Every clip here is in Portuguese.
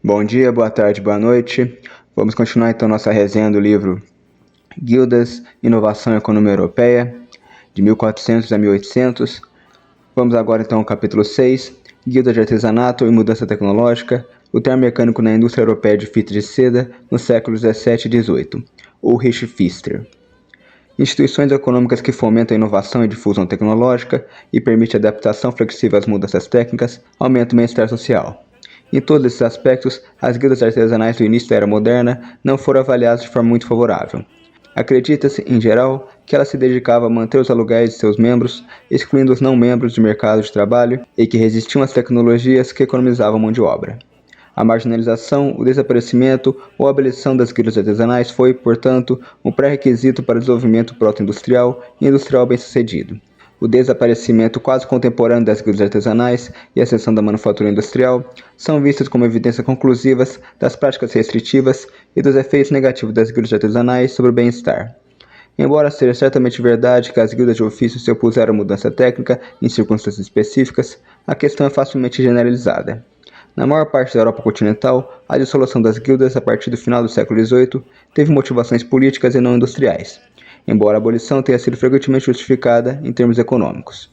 Bom dia, boa tarde, boa noite. Vamos continuar então nossa resenha do livro Guildas, Inovação e Economia Europeia, de 1400 a 1800. Vamos agora então ao capítulo 6, Guilda de Artesanato e Mudança Tecnológica, o termo mecânico na indústria europeia de fita de seda nos séculos 17 e 18, Ulrich Pfister. Instituições econômicas que fomentam a inovação e difusão tecnológica e permitem a adaptação flexível às mudanças técnicas, aumentam o bem-estar social. Em todos esses aspectos, as guildas artesanais do início da Era Moderna não foram avaliadas de forma muito favorável. Acredita-se, em geral, que ela se dedicava a manter os aluguéis de seus membros, excluindo os não-membros do mercado de trabalho e que resistiam às tecnologias que economizavam mão de obra. A marginalização, o desaparecimento ou a abolição das guildas artesanais foi, portanto, um pré-requisito para o desenvolvimento proto-industrial e industrial bem-sucedido. O desaparecimento quase contemporâneo das guildas artesanais e a ascensão da manufatura industrial são vistas como evidências conclusivas das práticas restritivas e dos efeitos negativos das guildas artesanais sobre o bem-estar. Embora seja certamente verdade que as guildas de ofício se opuseram à mudança técnica em circunstâncias específicas, a questão é facilmente generalizada. Na maior parte da Europa continental, a dissolução das guildas a partir do final do século XVIII teve motivações políticas e não industriais, embora a abolição tenha sido frequentemente justificada em termos econômicos.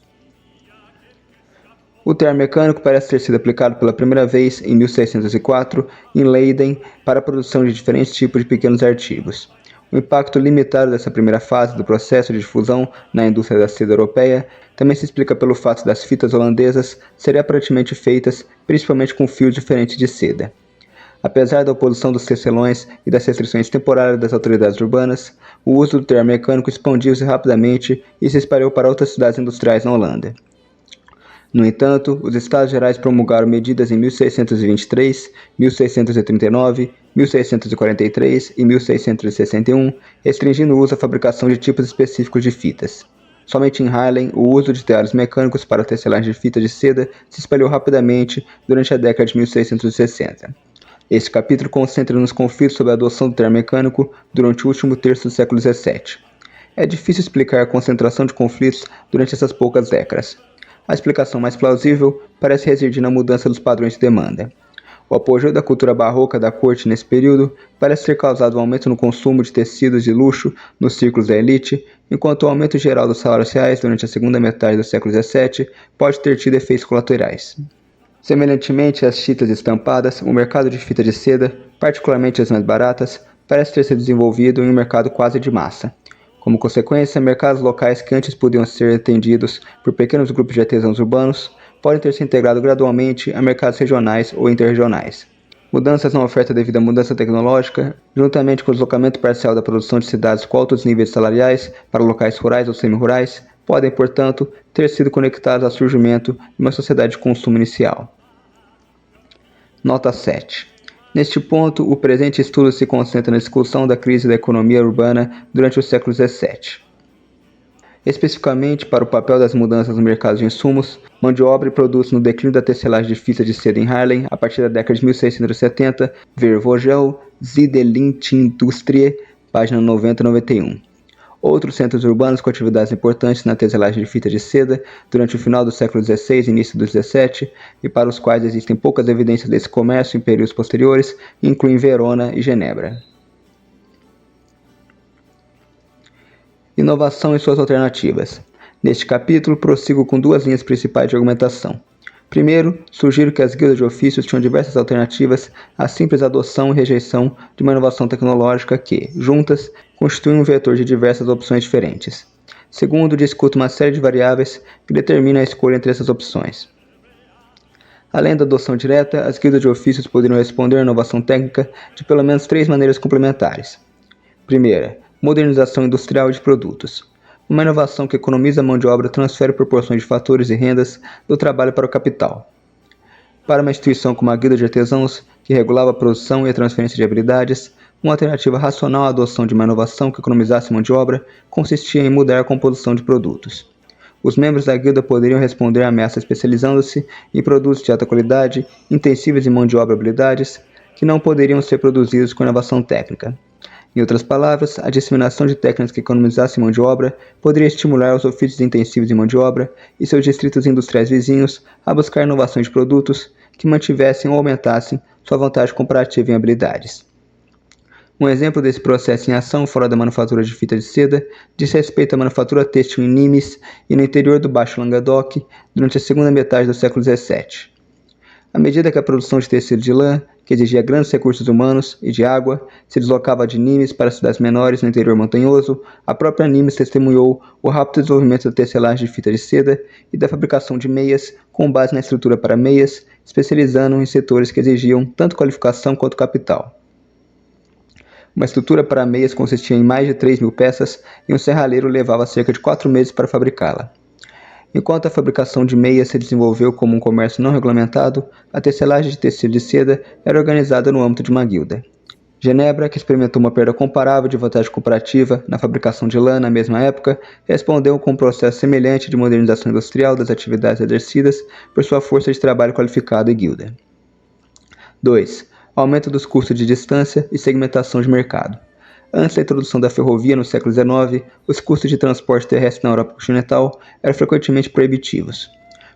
O termo mecânico parece ter sido aplicado pela primeira vez em 1604 em Leiden para a produção de diferentes tipos de pequenos artigos. O impacto limitado dessa primeira fase do processo de difusão na indústria da seda europeia também se explica pelo fato das fitas holandesas serem aparentemente feitas principalmente com fios diferentes de seda. Apesar da oposição dos tecelões e das restrições temporárias das autoridades urbanas, o uso do termo mecânico expandiu-se rapidamente e se espalhou para outras cidades industriais na Holanda. No entanto, os Estados Gerais promulgaram medidas em 1623, 1639, 1643 e 1661, restringindo o uso à fabricação de tipos específicos de fitas. Somente em Haarlem, o uso de teares mecânicos para a tecelagem de fita de seda se espalhou rapidamente durante a década de 1660. Este capítulo concentra nos conflitos sobre a adoção do termo mecânico durante o último terço do século XVII. É difícil explicar a concentração de conflitos durante essas poucas décadas. A explicação mais plausível parece residir na mudança dos padrões de demanda. O apogeu da cultura barroca da corte nesse período parece ter causado um aumento no consumo de tecidos de luxo nos círculos da elite, enquanto o aumento geral dos salários reais durante a segunda metade do século XVII pode ter tido efeitos colaterais. Semelhantemente às fitas estampadas, o mercado de fita de seda, particularmente as mais baratas, parece ter sido desenvolvido em um mercado quase de massa. Como consequência, mercados locais que antes podiam ser atendidos por pequenos grupos de artesãos urbanos podem ter se integrado gradualmente a mercados regionais ou interregionais. Mudanças na oferta devido à mudança tecnológica, juntamente com o deslocamento parcial da produção de cidades com altos níveis salariais para locais rurais ou semi-rurais, podem, portanto, ter sido conectados ao surgimento de uma sociedade de consumo inicial. Nota 7. Neste ponto, o presente estudo se concentra na discussão da crise da economia urbana durante o século XVII. Especificamente para o papel das mudanças no mercado de insumos, mão de obra e produtos no declínio da tecelagem de fita de seda em Haarlem a partir da década de 1670, ver Vogel, Ziedelindustrie, página 90 e 91. Outros centros urbanos com atividades importantes na tecelagem de fita de seda durante o final do século XVI e início do XVII, e para os quais existem poucas evidências desse comércio em períodos posteriores, incluem Verona e Genebra. Inovação e suas alternativas. Neste capítulo, prossigo com duas linhas principais de argumentação. Primeiro, sugiro que as guildas de ofícios tinham diversas alternativas à simples adoção e rejeição de uma inovação tecnológica que, juntas, constituem um vetor de diversas opções diferentes. Segundo, discuto uma série de variáveis que determinam a escolha entre essas opções. Além da adoção direta, as guildas de ofícios poderiam responder à inovação técnica de pelo menos três maneiras complementares. Primeira, modernização industrial de produtos. Uma inovação que economiza a mão de obra transfere proporções de fatores e rendas do trabalho para o capital. Para uma instituição como a Guilda de Artesãos, que regulava a produção e a transferência de habilidades, uma alternativa racional à adoção de uma inovação que economizasse mão de obra consistia em mudar a composição de produtos. Os membros da guilda poderiam responder à ameaça especializando-se em produtos de alta qualidade, intensíveis em mão de obra e habilidades, que não poderiam ser produzidos com inovação técnica. Em outras palavras, a disseminação de técnicas que economizassem mão de obra poderia estimular os ofícios intensivos em mão de obra e seus distritos industriais vizinhos a buscar inovação de produtos que mantivessem ou aumentassem sua vantagem comparativa em habilidades. Um exemplo desse processo em ação fora da manufatura de fita de seda diz respeito à manufatura têxtil em Nimes e no interior do Baixo Languedoc durante a segunda metade do século XVII. À medida que a produção de tecido de lã, que exigia grandes recursos humanos e de água, se deslocava de Nimes para cidades menores no interior montanhoso, a própria Nimes testemunhou o rápido desenvolvimento da tecelagem de fita de seda e da fabricação de meias com base na estrutura para meias, especializando em setores que exigiam tanto qualificação quanto capital. Uma estrutura para meias consistia em mais de 3.000 peças e um serralheiro levava cerca de 4 meses para fabricá-la. Enquanto a fabricação de meias se desenvolveu como um comércio não regulamentado, a tecelagem de tecido de seda era organizada no âmbito de uma guilda. Genebra, que experimentou uma perda comparável de vantagem comparativa na fabricação de lã na mesma época, respondeu com um processo semelhante de modernização industrial das atividades exercidas por sua força de trabalho qualificada e guilda. 2. Aumento dos custos de distância e segmentação de mercado. Antes da introdução da ferrovia no século XIX, os custos de transporte terrestre na Europa continental eram frequentemente proibitivos.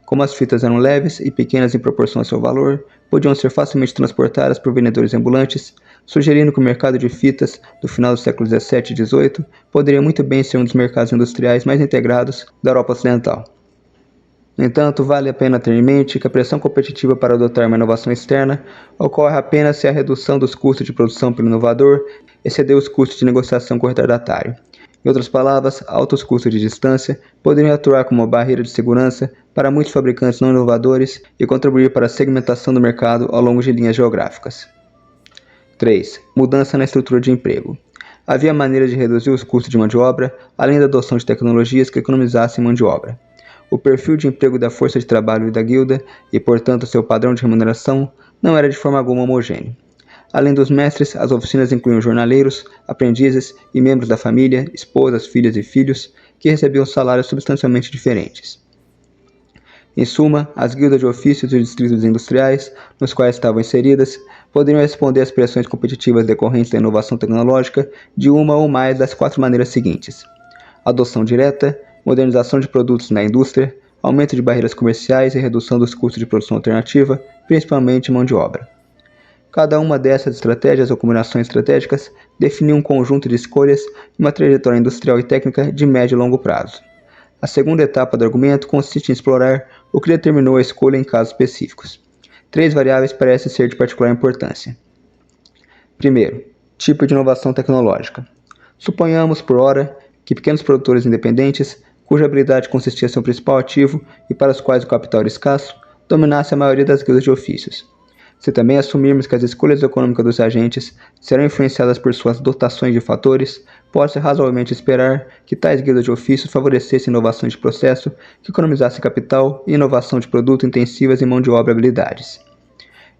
Como as fitas eram leves e pequenas em proporção ao seu valor, podiam ser facilmente transportadas por vendedores ambulantes, sugerindo que o mercado de fitas do final do século XVII e XVIII poderia muito bem ser um dos mercados industriais mais integrados da Europa Ocidental. No entanto, vale a pena ter em mente que a pressão competitiva para adotar uma inovação externa ocorre apenas se a redução dos custos de produção pelo inovador exceder os custos de negociação com o retardatário. Em outras palavras, altos custos de distância poderiam atuar como uma barreira de segurança para muitos fabricantes não inovadores e contribuir para a segmentação do mercado ao longo de linhas geográficas. 3. Mudança na estrutura de emprego. Havia maneiras de reduzir os custos de mão de obra, além da adoção de tecnologias que economizassem mão de obra. O perfil de emprego da força de trabalho e da guilda, e portanto seu padrão de remuneração, não era de forma alguma homogêneo. Além dos mestres, as oficinas incluíam jornaleiros, aprendizes e membros da família, esposas, filhas e filhos, que recebiam salários substancialmente diferentes. Em suma, as guildas de ofícios e os distritos industriais, nos quais estavam inseridas, poderiam responder às pressões competitivas decorrentes da inovação tecnológica de uma ou mais das 4 maneiras seguintes: adoção direta, modernização de produtos na indústria, aumento de barreiras comerciais e redução dos custos de produção alternativa, principalmente mão de obra. Cada uma dessas estratégias ou combinações estratégicas definiu um conjunto de escolhas e uma trajetória industrial e técnica de médio e longo prazo. A segunda etapa do argumento consiste em explorar o que determinou a escolha em casos específicos. 3 variáveis parecem ser de particular importância. Primeiro, tipo de inovação tecnológica. Suponhamos, por ora, que pequenos produtores independentes, cuja habilidade consistia em seu principal ativo e para os quais o capital era escasso, dominasse a maioria das guildas de ofícios. Se também assumirmos que as escolhas econômicas dos agentes serão influenciadas por suas dotações de fatores, pode-se razoavelmente esperar que tais guildas de ofícios favorecessem inovações de processo que economizassem capital e inovação de produto intensivas em mão de obra e habilidades.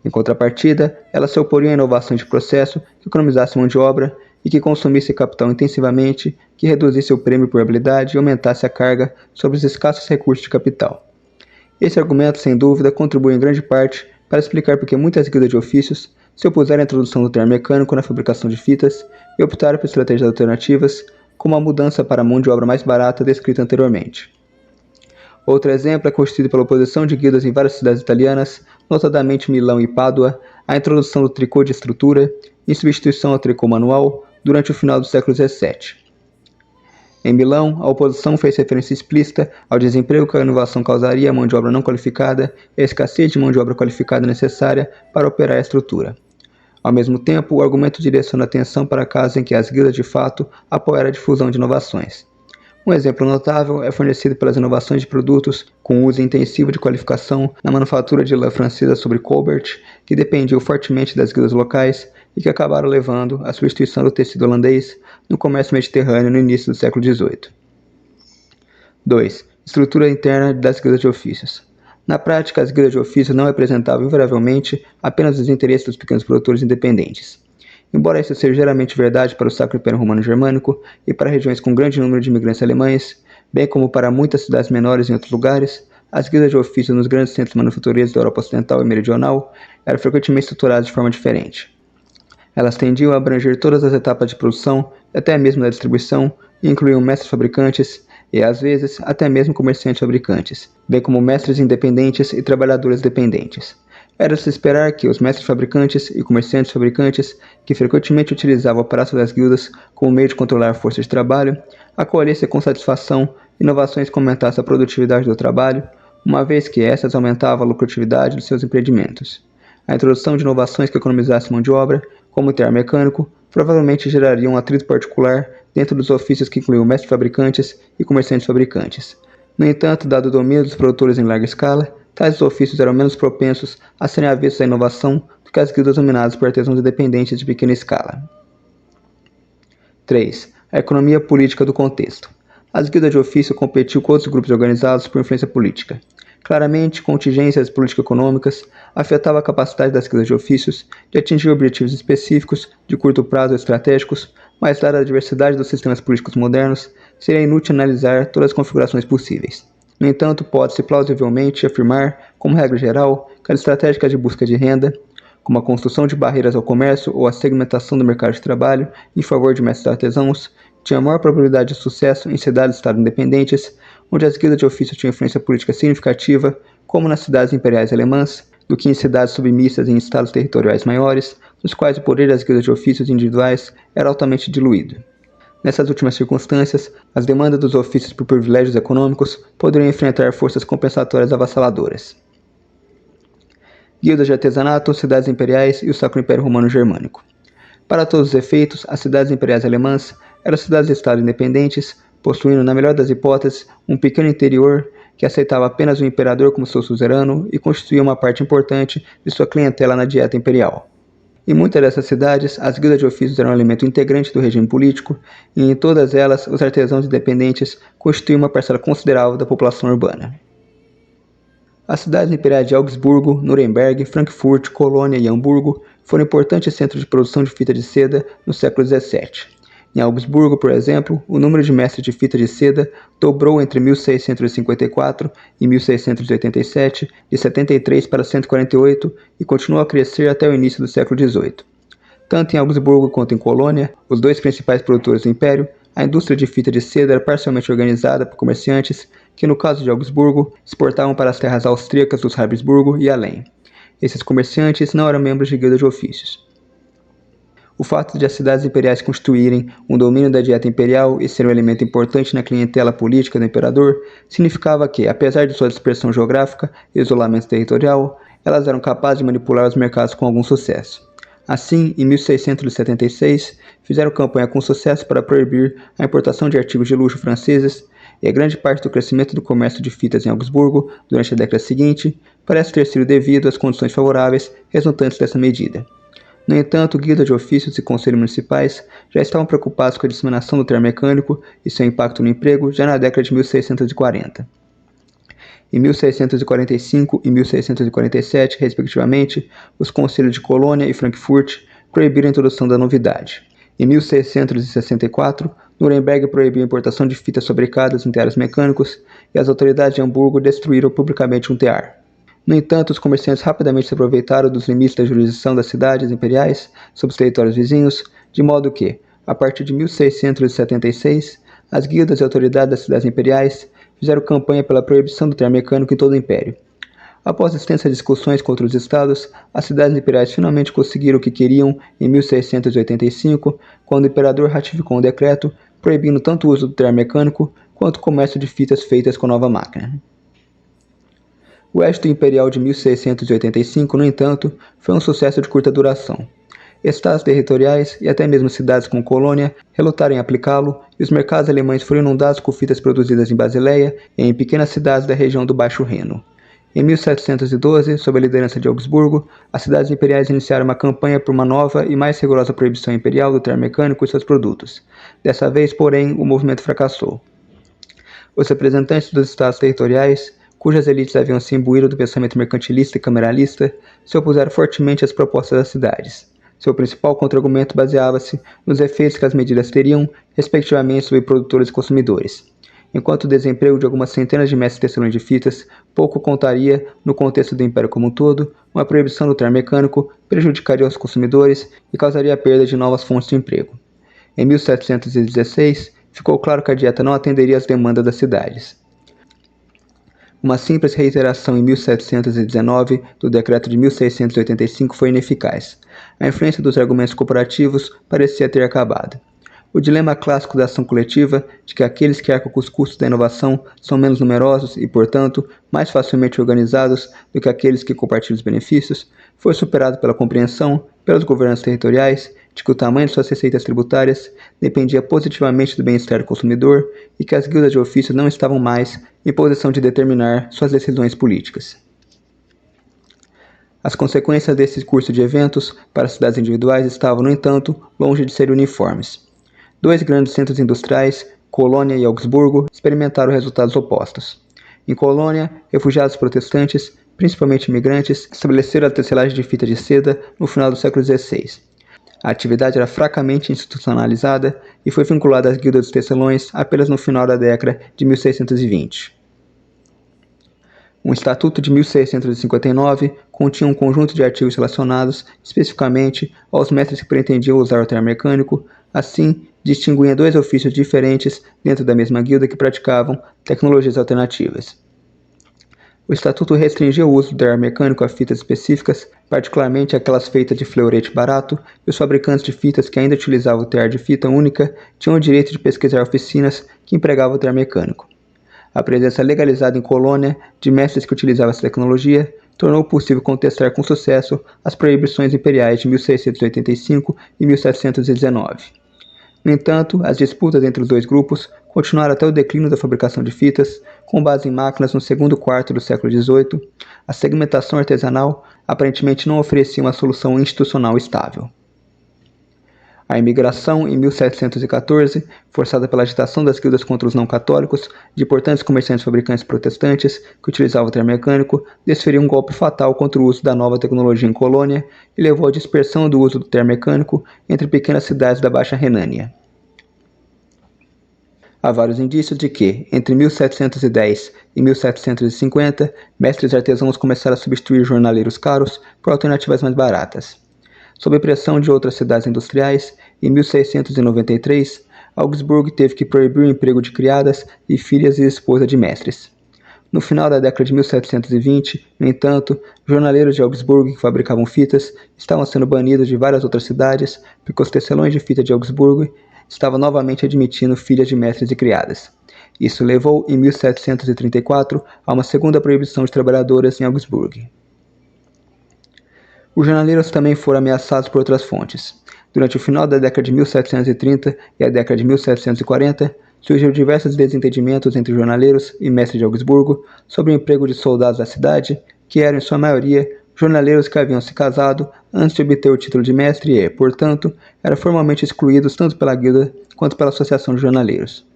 Em contrapartida, elas se oporiam a inovações de processo que economizassem mão de obra e que consumisse capital intensivamente, que reduzisse o prêmio por habilidade e aumentasse a carga sobre os escassos recursos de capital. Esse argumento, sem dúvida, contribui em grande parte para explicar por que muitas guildas de ofícios se opuseram à introdução do termo mecânico na fabricação de fitas e optaram por estratégias alternativas, como a mudança para a mão de obra mais barata descrita anteriormente. Outro exemplo é constituído pela oposição de guildas em várias cidades italianas, notadamente Milão e Pádua, à introdução do tricô de estrutura, em substituição ao tricô manual, durante o final do século XVII. Em Milão, a oposição fez referência explícita ao desemprego que a inovação causaria à mão de obra não qualificada e à escassez de mão de obra qualificada necessária para operar a estrutura. Ao mesmo tempo, o argumento direciona a atenção para casos em que as guildas de fato apoiaram a difusão de inovações. Um exemplo notável é fornecido pelas inovações de produtos com uso intensivo de qualificação na manufatura de lã francesa sobre Colbert, que dependiam fortemente das guildas locais e que acabaram levando à substituição do tecido holandês no comércio mediterrâneo no início do século XVIII. 2. Estrutura interna das guildas de ofícios. Na prática, as guildas de ofícios não representavam invariavelmente apenas os interesses dos pequenos produtores independentes. Embora isso seja geralmente verdade para o Sacro Império Romano Germânico e para regiões com grande número de imigrantes alemães, bem como para muitas cidades menores em outros lugares, as guildas de ofícios nos grandes centros manufatureiros da Europa Ocidental e Meridional eram frequentemente estruturadas de forma diferente. Elas tendiam a abranger todas as etapas de produção, até mesmo da distribuição, e incluíam mestres fabricantes e, às vezes, até mesmo comerciantes fabricantes, bem como mestres independentes e trabalhadores dependentes. Era de se esperar que os mestres fabricantes e comerciantes fabricantes, que frequentemente utilizavam o aparato das guildas como meio de controlar a força de trabalho, acolhessem com satisfação inovações que aumentassem a produtividade do trabalho, uma vez que essas aumentavam a lucratividade de seus empreendimentos. A introdução de inovações que economizassem mão de obra, como o tear mecânico, provavelmente geraria um atrito particular dentro dos ofícios que incluíam mestres fabricantes e comerciantes fabricantes. No entanto, dado o domínio dos produtores em larga escala, tais ofícios eram menos propensos a serem avessos à inovação do que as guildas dominadas por artesãos independentes de pequena escala. 3. A economia política do contexto. As guildas de ofício competiam com outros grupos organizados por influência política. Claramente, contingências político-econômicas afetavam a capacidade das guildas de ofícios de atingir objetivos específicos de curto prazo ou estratégicos, mas dada a diversidade dos sistemas políticos modernos, seria inútil analisar todas as configurações possíveis. No entanto, pode-se plausivelmente afirmar, como regra geral, que as estratégicas de busca de renda, como a construção de barreiras ao comércio ou a segmentação do mercado de trabalho em favor de mestres artesãos, tinha maior probabilidade de sucesso em cidades e estados independentes, onde as guildas de ofício tinham influência política significativa, como nas cidades imperiais alemãs, do que em cidades submissas em estados territoriais maiores, nos quais o poder das guildas de ofícios individuais era altamente diluído. Nessas últimas circunstâncias, as demandas dos ofícios por privilégios econômicos poderiam enfrentar forças compensatórias avassaladoras. Guildas de artesanato, cidades imperiais e o Sacro Império Romano Germânico. Para todos os efeitos, as cidades imperiais alemãs eram cidades-estado independentes, possuindo, na melhor das hipóteses, um pequeno interior que aceitava apenas o imperador como seu suzerano e constituía uma parte importante de sua clientela na dieta imperial. Em muitas dessas cidades, as guildas de ofícios eram um elemento integrante do regime político, e em todas elas, os artesãos independentes constituíam uma parcela considerável da população urbana. As cidades imperiais de Augsburgo, Nuremberg, Frankfurt, Colônia e Hamburgo foram importantes centros de produção de fita de seda no século XVII. Em Augsburgo, por exemplo, o número de mestres de fita de seda dobrou entre 1654 e 1687, de 73 para 148, e continuou a crescer até o início do século XVIII. Tanto em Augsburgo quanto em Colônia, os dois principais produtores do império, a indústria de fita de seda era parcialmente organizada por comerciantes que, no caso de Augsburgo, exportavam para as terras austríacas dos Habsburgo e além. Esses comerciantes não eram membros de guildas de ofícios. O fato de as cidades imperiais constituírem um domínio da dieta imperial e ser um elemento importante na clientela política do imperador significava que, apesar de sua dispersão geográfica e isolamento territorial, elas eram capazes de manipular os mercados com algum sucesso. Assim, em 1676, fizeram campanha com sucesso para proibir a importação de artigos de luxo franceses, e a grande parte do crescimento do comércio de fitas em Augsburgo durante a década seguinte parece ter sido devido às condições favoráveis resultantes dessa medida. No entanto, guildas de ofícios e conselhos municipais já estavam preocupados com a disseminação do tear mecânico e seu impacto no emprego já na década de 1640. Em 1645 e 1647, respectivamente, os conselhos de Colônia e Frankfurt proibiram a introdução da novidade. Em 1664, Nuremberg proibiu a importação de fitas fabricadas em teares mecânicos e as autoridades de Hamburgo destruíram publicamente um tear. No entanto, os comerciantes rapidamente se aproveitaram dos limites da jurisdição das cidades imperiais sobre os territórios vizinhos, de modo que, a partir de 1676, as guildas e autoridades das cidades imperiais fizeram campanha pela proibição do tear mecânico em todo o império. Após extensas discussões com outros estados, as cidades imperiais finalmente conseguiram o que queriam em 1685, quando o imperador ratificou um decreto proibindo tanto o uso do tear mecânico quanto o comércio de fitas feitas com a nova máquina. O Edito Imperial de 1685, no entanto, foi um sucesso de curta duração. Estados territoriais e até mesmo cidades como Colônia relutaram em aplicá-lo, e os mercados alemães foram inundados com fitas produzidas em Basileia e em pequenas cidades da região do Baixo Reno. Em 1712, sob a liderança de Augsburgo, as cidades imperiais iniciaram uma campanha por uma nova e mais rigorosa proibição imperial do tear mecânico e seus produtos. Dessa vez, porém, o movimento fracassou. Os representantes dos estados territoriais, cujas elites haviam se imbuído do pensamento mercantilista e cameralista, se opuseram fortemente às propostas das cidades. Seu principal contra-argumento baseava-se nos efeitos que as medidas teriam, respectivamente, sobre produtores e consumidores. enquanto o desemprego de algumas centenas de mestres tecelões de fitas pouco contaria, no contexto do Império como um todo, uma proibição do terno mecânico prejudicaria os consumidores e causaria a perda de novas fontes de emprego. Em 1716, ficou claro que a dieta não atenderia às demandas das cidades. Uma simples reiteração em 1719 do decreto de 1685 foi ineficaz. A influência dos argumentos corporativos parecia ter acabado. O dilema clássico da ação coletiva, de que aqueles que arcam com os custos da inovação são menos numerosos e, portanto, mais facilmente organizados do que aqueles que compartilham os benefícios, foi superado pela compreensão, pelos governos territoriais, de que o tamanho de suas receitas tributárias dependia positivamente do bem-estar do consumidor e que as guildas de ofício não estavam mais em posição de determinar suas decisões políticas. As consequências desse curso de eventos para as cidades individuais estavam, no entanto, longe de serem uniformes. Dois grandes centros industriais, Colônia e Augsburgo, experimentaram resultados opostos. Em Colônia, refugiados protestantes, principalmente imigrantes, estabeleceram a tecelagem de fita de seda no final do século XVI. A atividade era fracamente institucionalizada e foi vinculada às guildas dos tecelões apenas no final da década de 1620. Um estatuto de 1659 continha um conjunto de artigos relacionados especificamente aos mestres que pretendiam usar o terno mecânico, assim, distinguia dois ofícios diferentes dentro da mesma guilda que praticavam tecnologias alternativas. O estatuto restringia o uso do terno mecânico a fitas específicas, particularmente aquelas feitas de fleurete barato, e os fabricantes de fitas que ainda utilizavam o tear de fita única tinham o direito de pesquisar oficinas que empregavam o terno mecânico. A presença legalizada em Colônia de mestres que utilizavam essa tecnologia tornou possível contestar com sucesso as proibições imperiais de 1685 e 1719. No entanto, as disputas entre os dois grupos continuaram até o declínio da fabricação de fitas, com base em máquinas no segundo quarto do século XVIII. A segmentação artesanal aparentemente não oferecia uma solução institucional estável. A imigração, em 1714, forçada pela agitação das guildas contra os não-católicos, de importantes comerciantes fabricantes protestantes que utilizavam o terno mecânico, desferiu um golpe fatal contra o uso da nova tecnologia em Colônia e levou à dispersão do uso do terno mecânico entre pequenas cidades da Baixa Renânia. Há vários indícios de que, entre 1710 e 1750, mestres artesãos começaram a substituir jornaleiros caros por alternativas mais baratas. Sob pressão de outras cidades industriais, em 1693, Augsburgo teve que proibir o emprego de criadas e filhas e esposas de mestres. No final da década de 1720, no entanto, jornaleiros de Augsburgo que fabricavam fitas estavam sendo banidos de várias outras cidades porque os tecelões de fita de Augsburgo estavam novamente admitindo filhas de mestres e criadas. Isso levou, em 1734, a uma segunda proibição de trabalhadoras em Augsburgo. Os jornaleiros também foram ameaçados por outras fontes. Durante o final da década de 1730 e a década de 1740, surgiram diversos desentendimentos entre jornaleiros e mestres de Augsburgo sobre o emprego de soldados da cidade, que eram, em sua maioria, jornaleiros que haviam se casado antes de obter o título de mestre e, portanto, eram formalmente excluídos tanto pela guilda quanto pela associação de jornaleiros.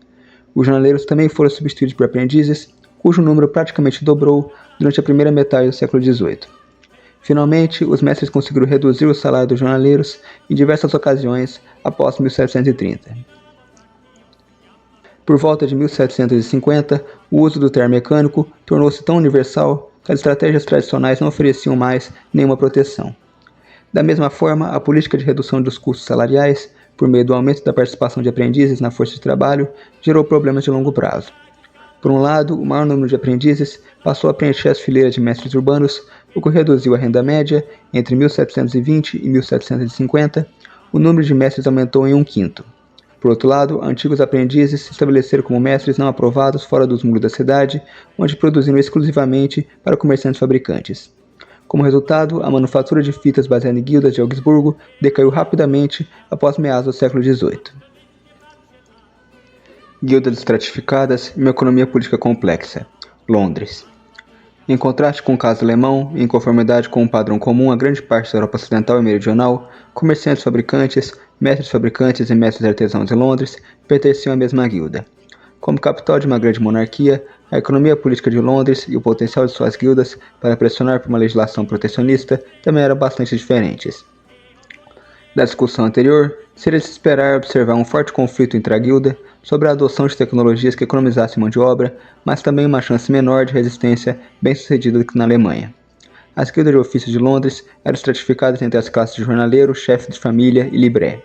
Os jornaleiros também foram substituídos por aprendizes, cujo número praticamente dobrou durante a primeira metade do século XVIII. Finalmente, os mestres conseguiram reduzir o salário dos jornaleiros em diversas ocasiões após 1730. Por volta de 1750, o uso do terno mecânico tornou-se tão universal que as estratégias tradicionais não ofereciam mais nenhuma proteção. Da mesma forma, a política de redução dos custos salariais, por meio do aumento da participação de aprendizes na força de trabalho, gerou problemas de longo prazo. Por um lado, o maior número de aprendizes passou a preencher as fileiras de mestres urbanos, o que reduziu a renda média. Entre 1720 e 1750, o número de mestres aumentou em 1/5. Por outro lado, antigos aprendizes se estabeleceram como mestres não aprovados fora dos muros da cidade, onde produziram exclusivamente para comerciantes fabricantes. Como resultado, a manufatura de fitas baseada em guildas de Augsburgo decaiu rapidamente após meados do século XVIII. Guildas estratificadas e uma economia política complexa. Londres. Em contraste com o caso alemão, e em conformidade com um padrão comum a grande parte da Europa Ocidental e Meridional, comerciantes fabricantes, mestres fabricantes e mestres artesãos em Londres pertenciam à mesma guilda. Como capital de uma grande monarquia, a economia política de Londres e o potencial de suas guildas para pressionar por uma legislação protecionista também eram bastante diferentes. Da discussão anterior, seria de se esperar observar um forte conflito entre a guilda, sobre a adoção de tecnologias que economizassem mão de obra, mas também uma chance menor de resistência bem-sucedida do que na Alemanha. As guildas de ofício de Londres eram estratificadas entre as classes de jornaleiro, chefe de família e libré.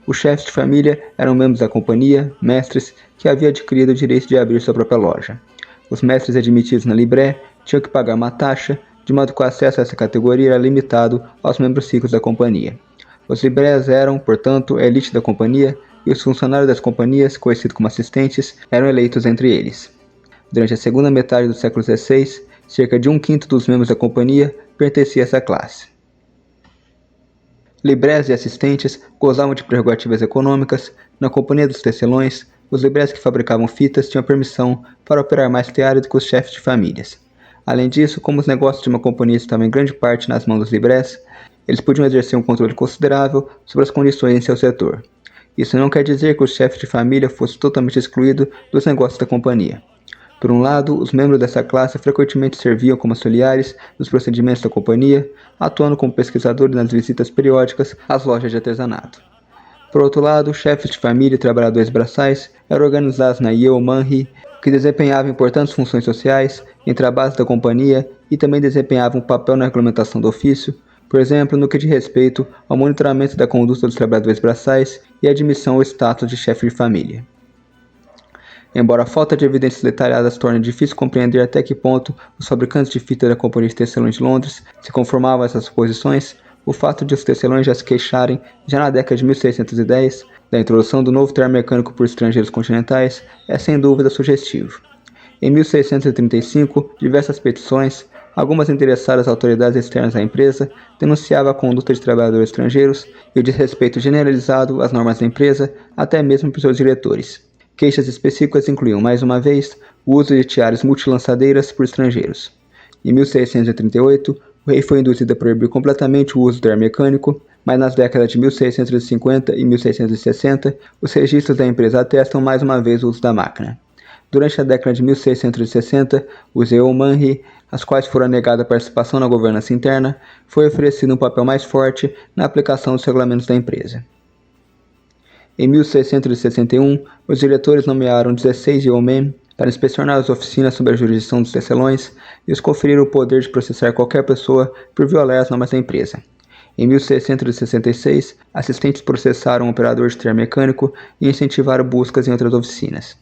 Os chefes de família eram membros da companhia, mestres, que haviam adquirido o direito de abrir sua própria loja. Os mestres admitidos na libré tinham que pagar uma taxa, de modo que o acesso a essa categoria era limitado aos membros ricos da companhia. Os librés eram, portanto, a elite da companhia, e os funcionários das companhias, conhecidos como assistentes, eram eleitos entre eles. Durante a segunda metade do século XVI, cerca de 1/5 dos membros da companhia pertencia a essa classe. Librés e assistentes gozavam de prerrogativas econômicas. Na companhia dos tecelões, os librés que fabricavam fitas tinham permissão para operar mais tear do que os chefes de famílias. Além disso, como os negócios de uma companhia estavam em grande parte nas mãos dos librés, eles podiam exercer um controle considerável sobre as condições em seu setor. Isso não quer dizer que o chefe de família fosse totalmente excluído dos negócios da companhia. Por um lado, os membros dessa classe frequentemente serviam como auxiliares dos procedimentos da companhia, atuando como pesquisadores nas visitas periódicas às lojas de artesanato. Por outro lado, chefes de família e trabalhadores braçais eram organizados na Yeomanry, que desempenhavam importantes funções sociais entre a base da companhia e também desempenhavam um papel na regulamentação do ofício, por exemplo, no que diz respeito ao monitoramento da conduta dos trabalhadores braçais e a admissão ao status de chefe de família. Embora a falta de evidências detalhadas torne difícil compreender até que ponto os fabricantes de fita da Companhia de Tecelões de Londres se conformavam a essas suposições, o fato de os tecelões já se queixarem, já na década de 1610, da introdução do novo tear mecânico por estrangeiros continentais é sem dúvida sugestivo. Em 1635, diversas petições, algumas interessadas autoridades externas à empresa, denunciavam a conduta de trabalhadores estrangeiros e o desrespeito generalizado às normas da empresa, até mesmo por seus diretores. Queixas específicas incluíam, mais uma vez, o uso de tiares multilançadeiras por estrangeiros. Em 1638, o rei foi induzido a proibir completamente o uso do ar mecânico, mas nas décadas de 1650 e 1660, os registros da empresa atestam mais uma vez o uso da máquina. Durante a década de 1660, os Yeomanry, às quais fora negada a participação na governança interna, foi oferecido um papel mais forte na aplicação dos regulamentos da empresa. Em 1661, os diretores nomearam 16 yeomen para inspecionar as oficinas sob a jurisdição dos tecelões e os conferiram o poder de processar qualquer pessoa por violar as normas da empresa. Em 1666, assistentes processaram um operador de tear mecânico e incentivaram buscas em outras oficinas.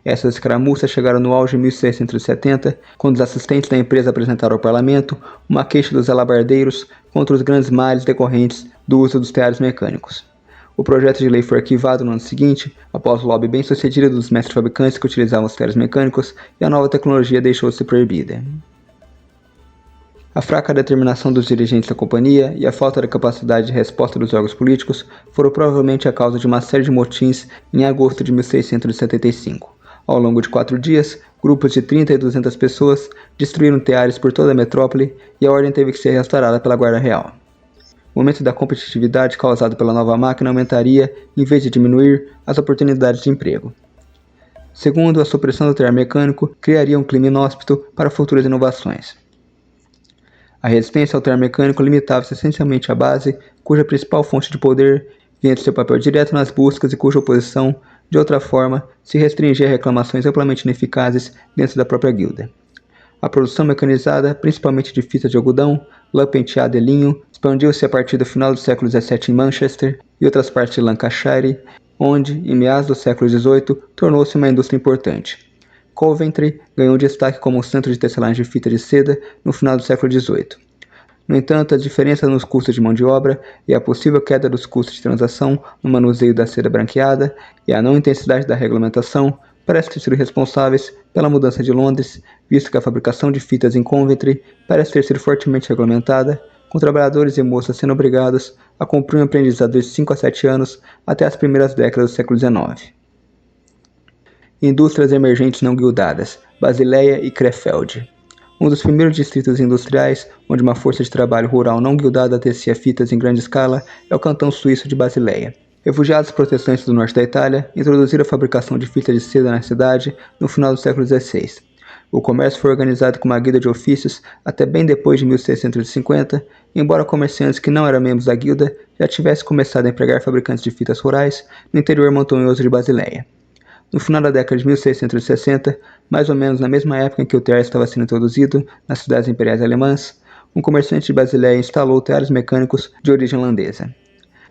Essas escaramuças chegaram no auge em 1670, quando os assistentes da empresa apresentaram ao parlamento uma queixa dos alabardeiros contra os grandes males decorrentes do uso dos teares mecânicos. O projeto de lei foi arquivado no ano seguinte, após o lobby bem-sucedido dos mestres fabricantes que utilizavam os teares mecânicos, e a nova tecnologia deixou de ser proibida. A fraca determinação dos dirigentes da companhia e a falta de capacidade de resposta dos órgãos políticos foram provavelmente a causa de uma série de motins em agosto de 1675. Ao longo de 4 dias, grupos de 30 e 200 pessoas destruíram teares por toda a metrópole e a ordem teve que ser restaurada pela Guarda Real. O aumento da competitividade causado pela nova máquina aumentaria, em vez de diminuir, as oportunidades de emprego. Segundo, a supressão do tear mecânico criaria um clima inóspito para futuras inovações. A resistência ao tear mecânico limitava-se essencialmente à base, cuja principal fonte de poder vinha de seu papel direto nas buscas e cuja oposição, de outra forma, se restringia a reclamações amplamente ineficazes dentro da própria guilda. A produção mecanizada, principalmente de fita de algodão, lã penteada e linho, expandiu-se a partir do final do século XVII em Manchester e outras partes de Lancashire, onde, em meados do século XVIII, tornou-se uma indústria importante. Coventry ganhou destaque como um centro de tecelagem de fita de seda no final do século XVIII. No entanto, as diferenças nos custos de mão de obra e a possível queda dos custos de transação no manuseio da seda branqueada e a não intensidade da regulamentação parecem ter sido responsáveis pela mudança de Londres, visto que a fabricação de fitas em Coventry parece ter sido fortemente regulamentada, com trabalhadores e moças sendo obrigados a cumprir um aprendizado de 5 a 7 anos até as primeiras décadas do século XIX. Indústrias emergentes não guildadas, Basileia e Krefeld. Um dos primeiros distritos industriais onde uma força de trabalho rural não guildada tecia fitas em grande escala é o cantão suíço de Basileia. Refugiados protestantes do norte da Itália introduziram a fabricação de fita de seda na cidade no final do século XVI. O comércio foi organizado como uma guilda de ofícios até bem depois de 1650, embora comerciantes que não eram membros da guilda já tivessem começado a empregar fabricantes de fitas rurais no interior montanhoso de Basileia. no final da década de 1660, mais ou menos na mesma época em que o tear estava sendo introduzido nas cidades imperiais alemãs, um comerciante de Basileia instalou teares mecânicos de origem holandesa.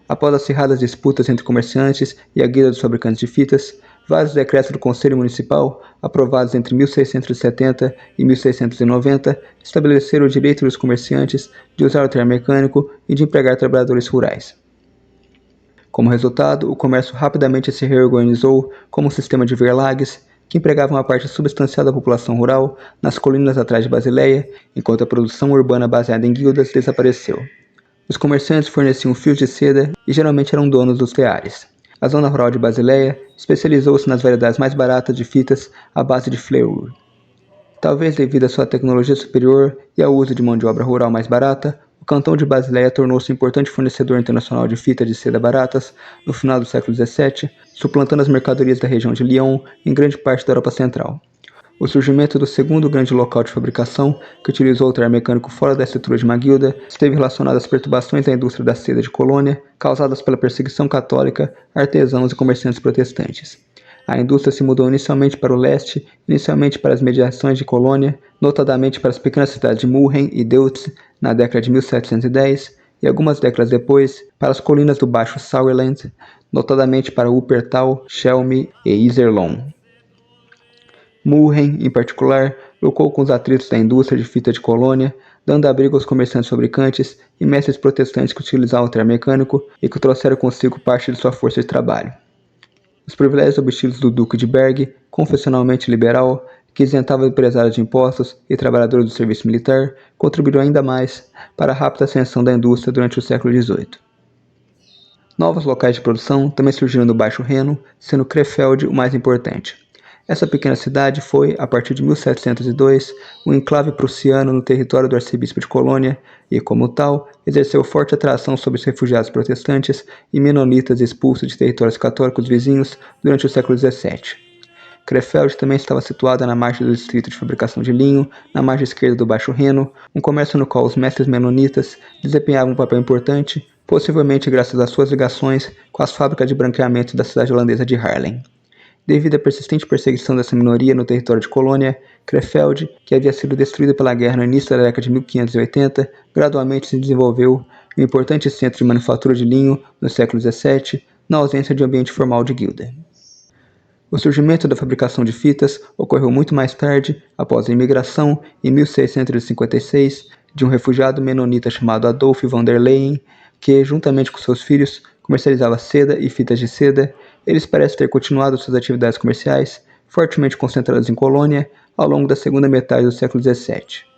Após acirradas disputas entre comerciantes e a guilda dos fabricantes de fitas, vários decretos do Conselho Municipal, aprovados entre 1670 e 1690, estabeleceram o direito dos comerciantes de usar o tear mecânico e de empregar trabalhadores rurais. Como resultado, o comércio rapidamente se reorganizou como um sistema de verlages, que empregava uma parte substancial da população rural nas colinas atrás de Basileia, enquanto a produção urbana baseada em guildas desapareceu. Os comerciantes forneciam fios de seda e geralmente eram donos dos teares. A zona rural de Basileia especializou-se nas variedades mais baratas de fitas à base de fleur. Talvez devido à sua tecnologia superior e ao uso de mão de obra rural mais barata, o cantão de Basileia tornou-se um importante fornecedor internacional de fitas de seda baratas no final do século XVII, suplantando as mercadorias da região de Lyon em grande parte da Europa Central. O surgimento do segundo grande local de fabricação, que utilizou o tear mecânico fora da estrutura de uma guilda, esteve relacionado às perturbações da indústria da seda de Colônia, causadas pela perseguição católica a artesãos e comerciantes protestantes. A indústria se mudou inicialmente para o leste, inicialmente para as mediações de Colônia, notadamente para as pequenas cidades de Mulheim e Deutz, na década de 1710, e algumas décadas depois, para as colinas do Baixo Sauerland, notadamente para Wuppertal, Chelm e Iserlohn. Mulheim, em particular, lucrou com os atritos da indústria de fita de Colônia, dando abrigo aos comerciantes fabricantes e mestres protestantes que utilizavam o tear mecânico e que trouxeram consigo parte de sua força de trabalho. Os privilégios obtidos do Duque de Berg, confessionalmente liberal, que isentava empresários de impostos e trabalhadores do serviço militar, contribuíram ainda mais para a rápida ascensão da indústria durante o século XVIII. Novos locais de produção também surgiram no Baixo Reno, sendo Krefeld o mais importante. Essa pequena cidade foi, a partir de 1702, um enclave prussiano no território do arcebispo de Colônia e, como tal, exerceu forte atração sobre os refugiados protestantes e menonitas expulsos de territórios católicos vizinhos durante o século XVII. Krefeld também estava situada na margem do distrito de fabricação de linho, na margem esquerda do Baixo Reno, um comércio no qual os mestres menonitas desempenhavam um papel importante, possivelmente graças às suas ligações com as fábricas de branqueamento da cidade holandesa de Haarlem. Devido à persistente perseguição dessa minoria no território de Colônia, Krefeld, que havia sido destruída pela guerra no início da década de 1580, gradualmente se desenvolveu um importante centro de manufatura de linho no século XVII, na ausência de um ambiente formal de guilda. O surgimento da fabricação de fitas ocorreu muito mais tarde, após a imigração, em 1656, de um refugiado menonita chamado Adolf von der Leyen, que, juntamente com seus filhos, comercializava seda e fitas de seda. Eles parecem ter continuado suas atividades comerciais, fortemente concentradas em Colônia, ao longo da segunda metade do século XVII.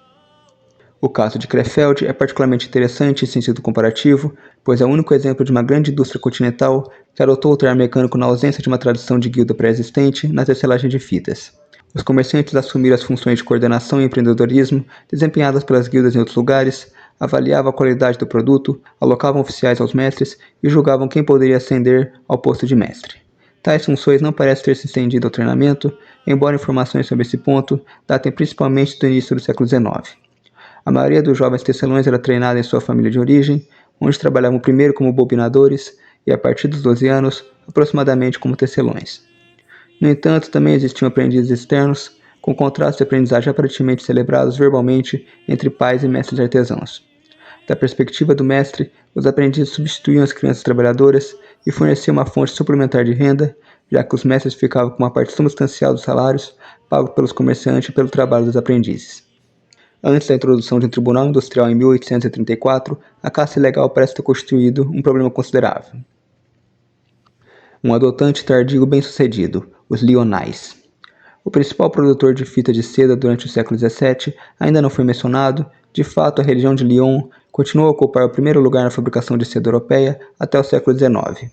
O caso de Krefeld é particularmente interessante em sentido comparativo, pois é o único exemplo de uma grande indústria continental que adotou o tear mecânico na ausência de uma tradição de guilda pré-existente na tecelagem de fitas. Os comerciantes assumiram as funções de coordenação e empreendedorismo desempenhadas pelas guildas em outros lugares, avaliavam a qualidade do produto, alocavam oficiais aos mestres e julgavam quem poderia ascender ao posto de mestre. Tais funções não parecem ter se estendido ao treinamento, embora informações sobre esse ponto datem principalmente do início do século XIX. A maioria dos jovens tecelões era treinada em sua família de origem, onde trabalhavam primeiro como bobinadores e, a partir dos 12 anos, aproximadamente como tecelões. No entanto, também existiam aprendizes externos, com contratos de aprendizagem aparentemente celebrados verbalmente entre pais e mestres artesãos. Da perspectiva do mestre, os aprendizes substituíam as crianças trabalhadoras e forneciam uma fonte suplementar de renda, já que os mestres ficavam com uma parte substancial dos salários pagos pelos comerciantes e pelo trabalho dos aprendizes. Antes da introdução de um tribunal industrial em 1834, a caça ilegal parece ter constituído um problema considerável. Um adotante tardio bem-sucedido, os Lyonnais. O principal produtor de fita de seda durante o século XVII ainda não foi mencionado. De fato, a região de Lyon continuou a ocupar o primeiro lugar na fabricação de seda europeia até o século XIX.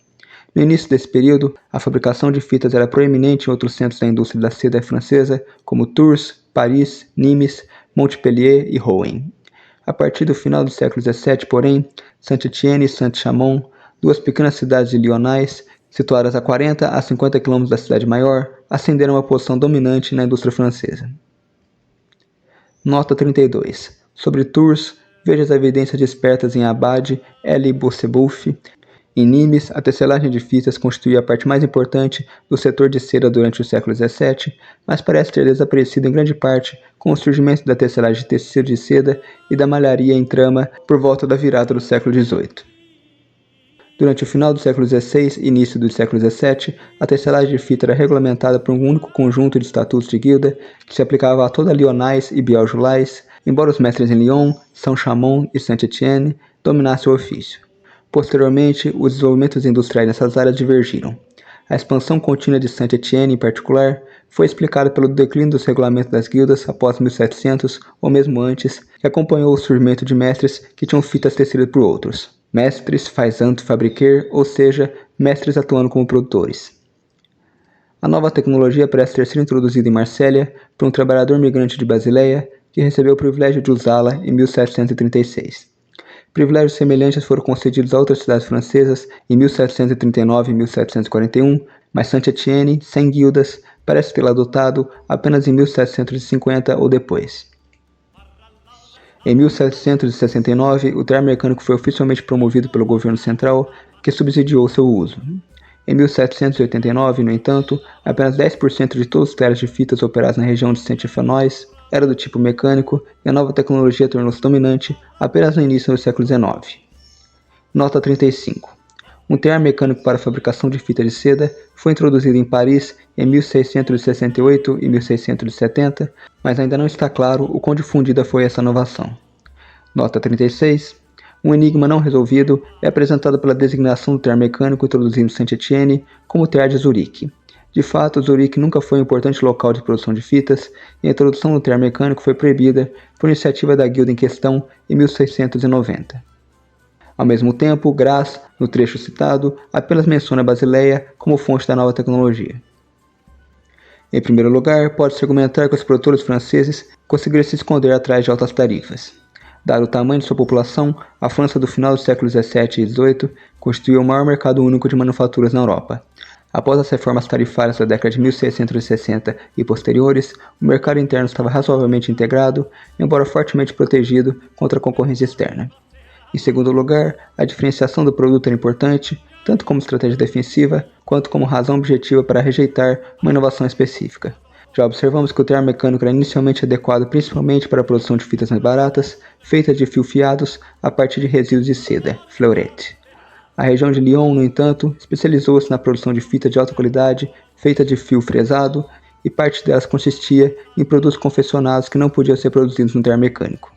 No início desse período, a fabricação de fitas era proeminente em outros centros da indústria da seda francesa, como Tours, Paris, Nimes, Montpellier e Rouen. A partir do final do século XVII, porém, Saint-Étienne e Saint-Chamond, duas pequenas cidades de Lyonnais, situadas a 40 a 50 km da cidade maior, ascenderam uma posição dominante na indústria francesa. Nota 32. Sobre Tours, veja as evidências despertas em Abade, L. Boussebouf, Em Nimes, a tecelagem de fitas constituía a parte mais importante do setor de seda durante o século XVII, mas parece ter desaparecido em grande parte com o surgimento da tecelagem de tecido de seda e da malharia em trama por volta da virada do século XVIII. Durante o final do século XVI e início do século XVII, a tecelagem de fita era regulamentada por um único conjunto de estatutos de guilda que se aplicava a toda Lyonnais e Beaujolais, embora os mestres em Lyon, Saint-Chamond e Saint-Étienne dominassem o ofício. Posteriormente, os desenvolvimentos industriais nessas áreas divergiram. A expansão contínua de Saint-Étienne, em particular, foi explicada pelo declínio dos regulamentos das guildas após 1700 ou mesmo antes, que acompanhou o surgimento de mestres que tinham fitas tecidas por outros. Mestres faisant fabriquer, ou seja, mestres atuando como produtores. A nova tecnologia parece ter sido introduzida em Marsella por um trabalhador migrante de Basileia que recebeu o privilégio de usá-la em 1736. Privilégios semelhantes foram concedidos a outras cidades francesas em 1739 e 1741, mas Saint-Étienne, sem guildas, parece tê-la adotado apenas em 1750 ou depois. Em 1769, o tear mecânico foi oficialmente promovido pelo governo central, que subsidiou seu uso. Em 1789, no entanto, apenas 10% de todos os teares de fitas operados na região de Saint-Fanois era do tipo mecânico e a nova tecnologia tornou-se dominante apenas no início do século XIX. Nota 35. Um tear mecânico para a fabricação de fita de seda foi introduzido em Paris em 1668 e 1670, mas ainda não está claro o quão difundida foi essa inovação. Nota 36. Um enigma não resolvido é apresentado pela designação do tear mecânico introduzido em Saint-Étienne como tear de Zurique. De fato, Zurique nunca foi um importante local de produção de fitas e a introdução do tear mecânico foi proibida por iniciativa da guilda em questão em 1690. Ao mesmo tempo, Gras, no trecho citado, apenas menciona Basileia como fonte da nova tecnologia. Em primeiro lugar, pode-se argumentar que os produtores franceses conseguiram se esconder atrás de altas tarifas. Dado o tamanho de sua população, a França do final do século XVII e XVIII constituiu o maior mercado único de manufaturas na Europa. Após as reformas tarifárias da década de 1660 e posteriores, o mercado interno estava razoavelmente integrado, embora fortemente protegido contra a concorrência externa. Em segundo lugar, a diferenciação do produto era importante, tanto como estratégia defensiva, quanto como razão objetiva para rejeitar uma inovação específica. Já observamos que o tear mecânico era inicialmente adequado principalmente para a produção de fitas mais baratas, feitas de fio fiados a partir de resíduos de seda, fleurette. A região de Lyon, no entanto, especializou-se na produção de fita de alta qualidade, feita de fio fresado, e parte delas consistia em produtos confeccionados que não podiam ser produzidos no tear mecânico.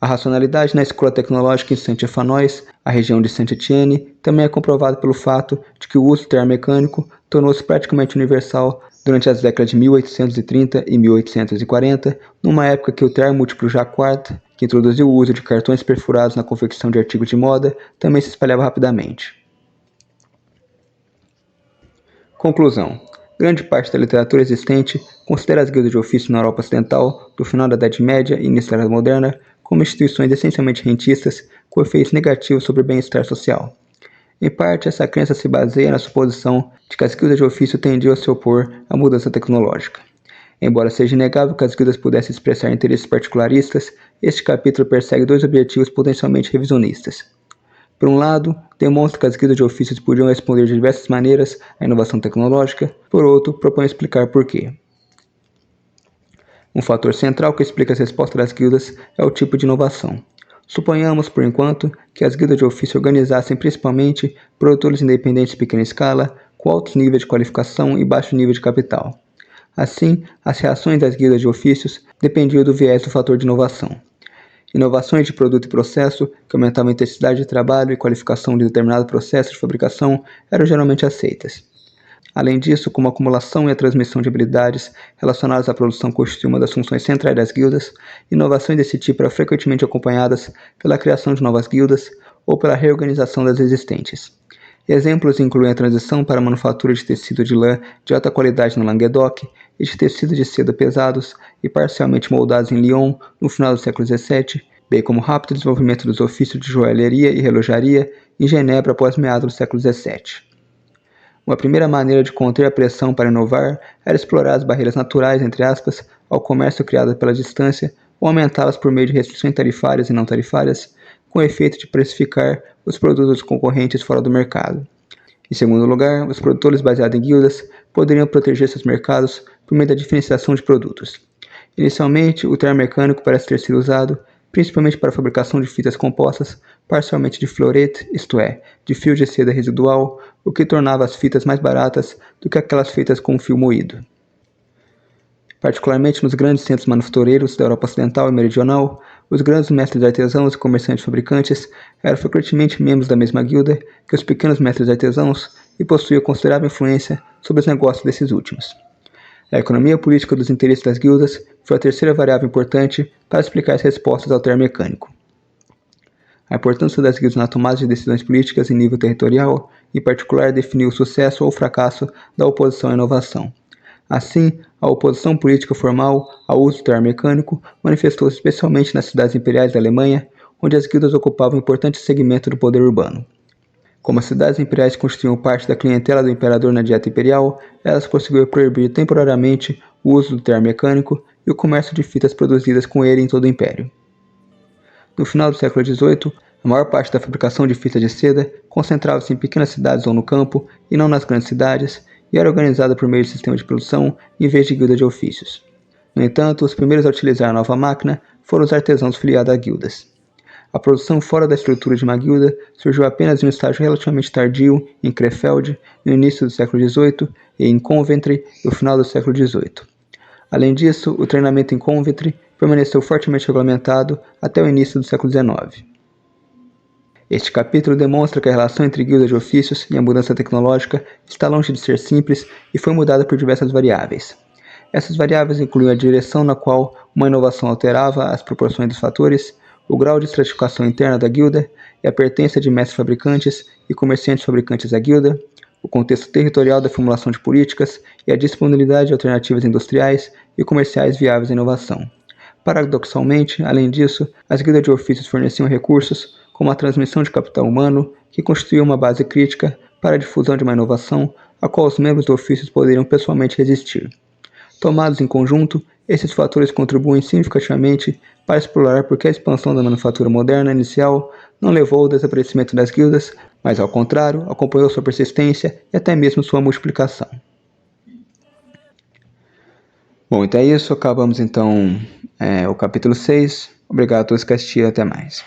A racionalidade na escola tecnológica em Saint-Fanois, a região de Saint-Étienne, também é comprovada pelo fato de que o uso do tear mecânico tornou-se praticamente universal durante as décadas de 1830 e 1840, numa época que o tear múltiplo Jacquard, que introduziu o uso de cartões perfurados na confecção de artigos de moda, também se espalhava rapidamente. Conclusão. Grande parte da literatura existente considera as guildas de ofício na Europa Ocidental, do final da Idade Média e início da Era Moderna, como instituições essencialmente rentistas com efeitos negativos sobre o bem-estar social. Em parte, essa crença se baseia na suposição de que as guildas de ofício tendiam a se opor à mudança tecnológica. Embora seja inegável que as guildas pudessem expressar interesses particularistas, este capítulo persegue dois objetivos potencialmente revisionistas. Por um lado, demonstra que as guildas de ofícios podiam responder de diversas maneiras à inovação tecnológica, por outro, propõe explicar por quê. Um fator central que explica as respostas das guildas é o tipo de inovação. Suponhamos, por enquanto, que as guildas de ofício organizassem principalmente produtores independentes de pequena escala, com altos níveis de qualificação e baixo nível de capital. Assim, as reações das guildas de ofícios dependiam do viés do fator de inovação. Inovações de produto e processo, que aumentavam a intensidade de trabalho e qualificação de determinado processo de fabricação, eram geralmente aceitas. Além disso, como a acumulação e a transmissão de habilidades relacionadas à produção constituem uma das funções centrais das guildas, inovações desse tipo eram frequentemente acompanhadas pela criação de novas guildas ou pela reorganização das existentes. Exemplos incluem a transição para a manufatura de tecido de lã de alta qualidade no Languedoc e de tecido de seda pesados e parcialmente moldados em Lyon no final do século XVII, bem como o rápido desenvolvimento dos ofícios de joalheria e relojaria em Genebra após meados do século XVII. Uma primeira maneira de conter a pressão para inovar era explorar as barreiras naturais, entre aspas, ao comércio criadas pela distância ou aumentá-las por meio de restrições tarifárias e não tarifárias, com o efeito de precificar os produtos concorrentes fora do mercado. Em segundo lugar, os produtores baseados em guildas poderiam proteger seus mercados por meio da diferenciação de produtos. Inicialmente, o termo mecânico parece ter sido usado principalmente para a fabricação de fitas compostas parcialmente de fluorete, isto é, de fio de seda residual, o que tornava as fitas mais baratas do que aquelas feitas com fio moído. Particularmente nos grandes centros manufatureiros da Europa Ocidental e Meridional, os grandes mestres artesãos e comerciantes fabricantes eram frequentemente membros da mesma guilda que os pequenos mestres artesãos e possuíam considerável influência sobre os negócios desses últimos. A economia política dos interesses das guildas foi a terceira variável importante para explicar as respostas ao termo mecânico. A importância das guildas na tomada de decisões políticas em nível territorial, em particular, definiu o sucesso ou fracasso da oposição à inovação. Assim, a oposição política formal ao uso do termo mecânico manifestou-se especialmente nas cidades imperiais da Alemanha, onde as guildas ocupavam um importante segmento do poder urbano. Como as cidades imperiais constituíam parte da clientela do imperador na dieta imperial, elas conseguiram proibir temporariamente o uso do termo mecânico e o comércio de fitas produzidas com ele em todo o império. No final do século XVIII, a maior parte da fabricação de fitas de seda concentrava-se em pequenas cidades ou no campo, e não nas grandes cidades, e era organizada por meio de sistema de produção em vez de guilda de ofícios. No entanto, os primeiros a utilizar a nova máquina foram os artesãos filiados a guildas. A produção fora da estrutura de uma guilda surgiu apenas em um estágio relativamente tardio em Krefeld, no início do século XVIII, e em Coventry, no final do século XVIII. Além disso, o treinamento em Coventry permaneceu fortemente regulamentado até o início do século XIX. Este capítulo demonstra que a relação entre guildas de ofícios e a mudança tecnológica está longe de ser simples e foi mudada por diversas variáveis. Essas variáveis incluem a direção na qual uma inovação alterava as proporções dos fatores, o grau de estratificação interna da guilda e a pertença de mestres fabricantes e comerciantes fabricantes à guilda, o contexto territorial da formulação de políticas e a disponibilidade de alternativas industriais e comerciais viáveis à inovação. Paradoxalmente, além disso, as guildas de ofícios forneciam recursos como a transmissão de capital humano, que constituía uma base crítica para a difusão de uma inovação a qual os membros do ofício poderiam pessoalmente resistir. Tomados em conjunto, esses fatores contribuem significativamente para explorar por que a expansão da manufatura moderna inicial não levou ao desaparecimento das guildas, mas ao contrário, acompanhou sua persistência e até mesmo sua multiplicação. Bom, então é isso, acabamos então o capítulo 6. Obrigado a todos que assistiram, até mais.